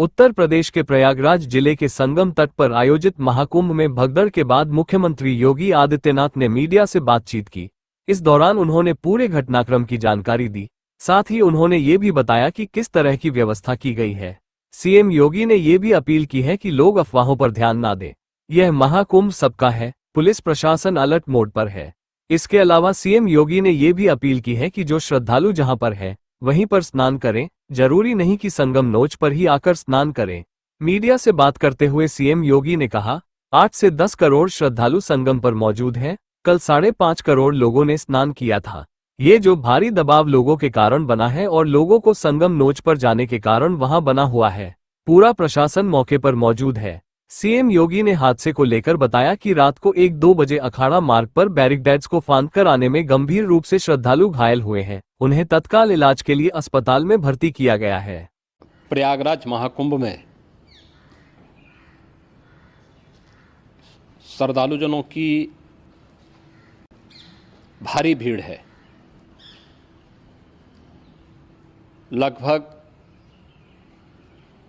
उत्तर प्रदेश के प्रयागराज जिले के संगम तट पर आयोजित महाकुंभ में भगदड़ के बाद मुख्यमंत्री योगी आदित्यनाथ ने मीडिया से बातचीत की। इस दौरान उन्होंने पूरे घटनाक्रम की जानकारी दी। साथ ही उन्होंने ये भी बताया कि किस तरह की व्यवस्था की गई है। सीएम योगी ने ये भी अपील की है कि लोग अफवाहों पर ध्यान ना दें। यह महाकुंभ सबका है, पुलिस प्रशासन अलर्ट मोड पर है। इसके अलावा सीएम योगी ने ये भी अपील की है कि जो श्रद्धालु जहां पर है वहीं पर स्नान करें, जरूरी नहीं कि संगम नोच पर ही आकर स्नान करें। मीडिया से बात करते हुए सीएम योगी ने कहा, 8 से 10 करोड़ श्रद्धालु संगम पर मौजूद हैं। कल 5.5 करोड़ लोगों ने स्नान किया था। ये जो भारी दबाव लोगों के कारण बना है और लोगों को संगम नोच पर जाने के कारण वहां बना हुआ है। पूरा प्रशासन मौके पर मौजूद है। सीएम योगी ने हादसे को लेकर बताया कि रात को 1-2 बजे अखाड़ा मार्ग पर बैरिकेड्स को फांदकर आने में गंभीर रूप से श्रद्धालु घायल हुए हैं। उन्हें तत्काल इलाज के लिए अस्पताल में भर्ती किया गया है। प्रयागराज महाकुंभ में श्रद्धालुजनों की भारी भीड़ है। लगभग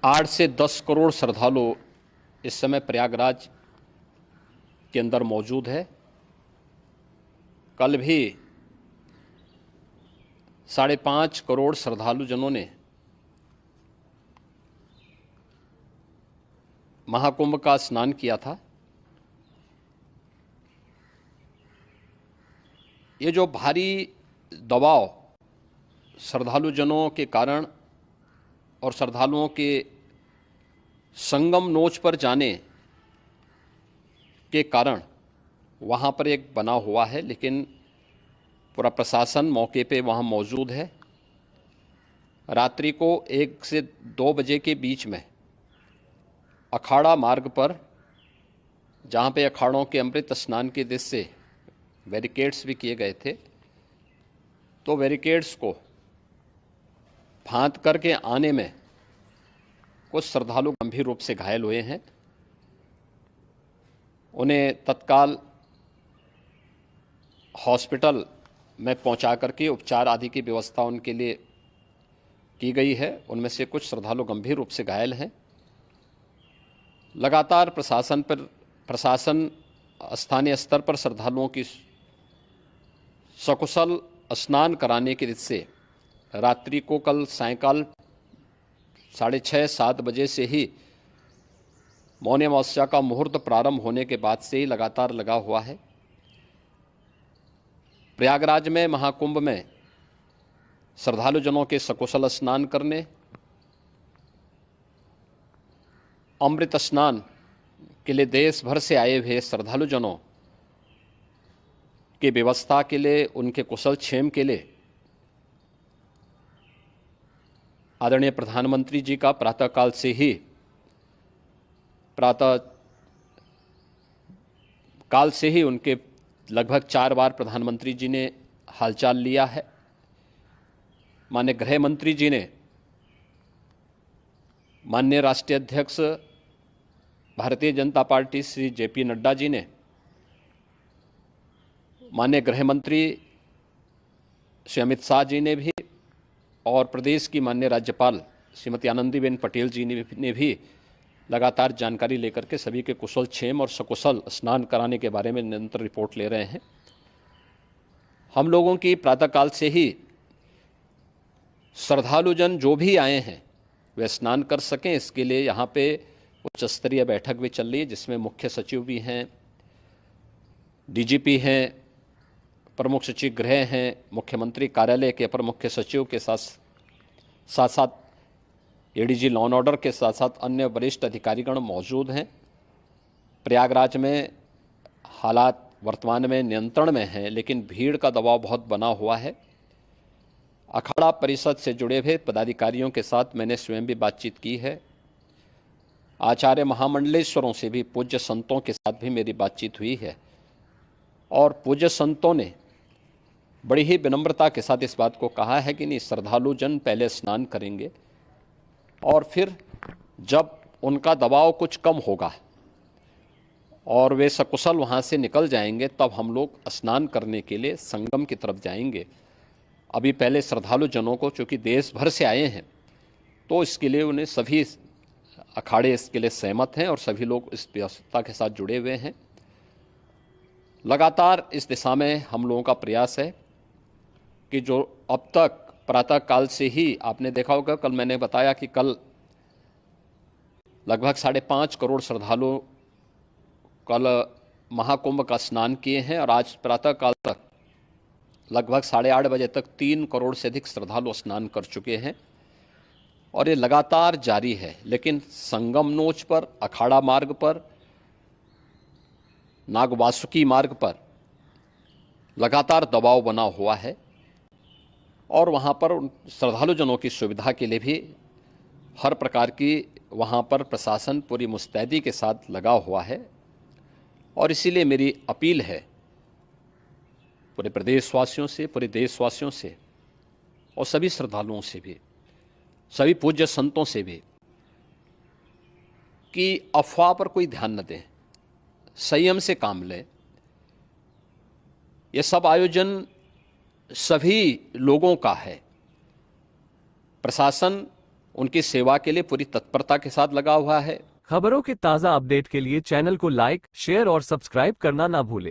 8 से 10 करोड़ श्रद्धालु इस समय प्रयागराज के अंदर मौजूद है। कल भी 5.5 करोड़ श्रद्धालुजनों ने महाकुंभ का स्नान किया था। ये जो भारी दबाव श्रद्धालुजनों के कारण और श्रद्धालुओं के संगम नोच पर जाने के कारण वहाँ पर एक बना हुआ है, लेकिन पूरा प्रशासन मौके पे वहाँ मौजूद है। रात्रि को 1 से 2 बजे के बीच में अखाड़ा मार्ग पर, जहाँ पे अखाड़ों के अमृत स्नान के दृश्य से बैरिकेड्स भी किए गए थे, तो बैरिकेड्स को फांद करके आने में कुछ श्रद्धालु गंभीर रूप से घायल हुए हैं। उन्हें तत्काल हॉस्पिटल में पहुंचा करके उपचार आदि की व्यवस्था उनके लिए की गई है। उनमें से कुछ श्रद्धालु गंभीर रूप से घायल हैं। लगातार प्रशासन स्थानीय स्तर पर श्रद्धालुओं की सकुशल स्नान कराने के दृष्टि से रात्रि को कल सायंकाल 6:30-7 बजे से ही मौनी अमावस्या का मुहूर्त प्रारंभ होने के बाद से ही लगातार लगा हुआ है। प्रयागराज में महाकुंभ में श्रद्धालुजनों के सकुशल स्नान करने, अमृत स्नान के लिए देश भर से आए हुए श्रद्धालुजनों की व्यवस्था के लिए, उनके कुशल क्षेम के लिए आदरणीय प्रधानमंत्री जी का प्रातःकाल से ही उनके लगभग 4 बार प्रधानमंत्री जी ने हालचाल लिया है। माननीय गृह मंत्री जी ने, माननीय राष्ट्रीय अध्यक्ष भारतीय जनता पार्टी श्री जेपी नड्डा जी ने, माननीय गृह मंत्री श्री अमित शाह जी ने भी, और प्रदेश की माननीय राज्यपाल श्रीमती आनंदीबेन पटेल जी ने भी लगातार जानकारी लेकर के सभी के कुशल क्षेम और सकुशल स्नान कराने के बारे में निरंतर रिपोर्ट ले रहे हैं। हम लोगों की प्रातःकाल से ही श्रद्धालुजन जो भी आए हैं वे स्नान कर सकें, इसके लिए यहाँ पे उच्च स्तरीय बैठक भी चल रही है, जिसमें मुख्य सचिव भी हैं, डीजीपी हैं, प्रमुख सचिव गृह हैं, मुख्यमंत्री कार्यालय के अपर मुख्य सचिव के साथ साथ एडीजी लॉ एंड ऑर्डर के साथ साथ अन्य वरिष्ठ अधिकारीगण मौजूद हैं। प्रयागराज में हालात वर्तमान में नियंत्रण में हैं, लेकिन भीड़ का दबाव बहुत बना हुआ है। अखाड़ा परिषद से जुड़े हुए पदाधिकारियों के साथ मैंने स्वयं भी बातचीत की है। आचार्य महामंडलेश्वरों से भी, पूज्य संतों के साथ भी मेरी बातचीत हुई है, और पूज्य संतों ने बड़ी ही विनम्रता के साथ इस बात को कहा है कि नहीं, श्रद्धालु जन पहले स्नान करेंगे और फिर जब उनका दबाव कुछ कम होगा और वे सकुशल वहाँ से निकल जाएंगे, तब हम लोग स्नान करने के लिए संगम की तरफ जाएंगे। अभी पहले श्रद्धालु जनों को, चूँकि देश भर से आए हैं, तो इसके लिए उन्हें सभी अखाड़े इसके लिए सहमत हैं और सभी लोग इस व्यवस्था के साथ जुड़े हुए हैं। लगातार इस दिशा में हम लोगों का प्रयास है कि जो अब तक प्रातः काल से ही आपने देखा होगा, कल मैंने बताया कि कल लगभग 5.5 करोड़ श्रद्धालु कल महाकुंभ का स्नान किए हैं और आज प्रातः काल तक लगभग 8:30 बजे तक 3 करोड़ से अधिक श्रद्धालु स्नान कर चुके हैं और ये लगातार जारी है। लेकिन संगम नोच पर, अखाड़ा मार्ग पर, नागवासुकी मार्ग पर लगातार दबाव बना हुआ है और वहाँ पर श्रद्धालुजनों की सुविधा के लिए भी हर प्रकार की वहाँ पर प्रशासन पूरी मुस्तैदी के साथ लगा हुआ है। और इसीलिए मेरी अपील है पूरे प्रदेशवासियों से, पूरे देशवासियों से और सभी श्रद्धालुओं से भी, सभी पूज्य संतों से भी कि अफवाह पर कोई ध्यान न दें, संयम से काम लें। ये सब आयोजन सभी लोगों का है। प्रशासन उनकी सेवा के लिए पूरी तत्परता के साथ लगा हुआ है। खबरों के ताज़ा अपडेट के लिए चैनल को लाइक, शेयर और सब्सक्राइब करना ना भूलें।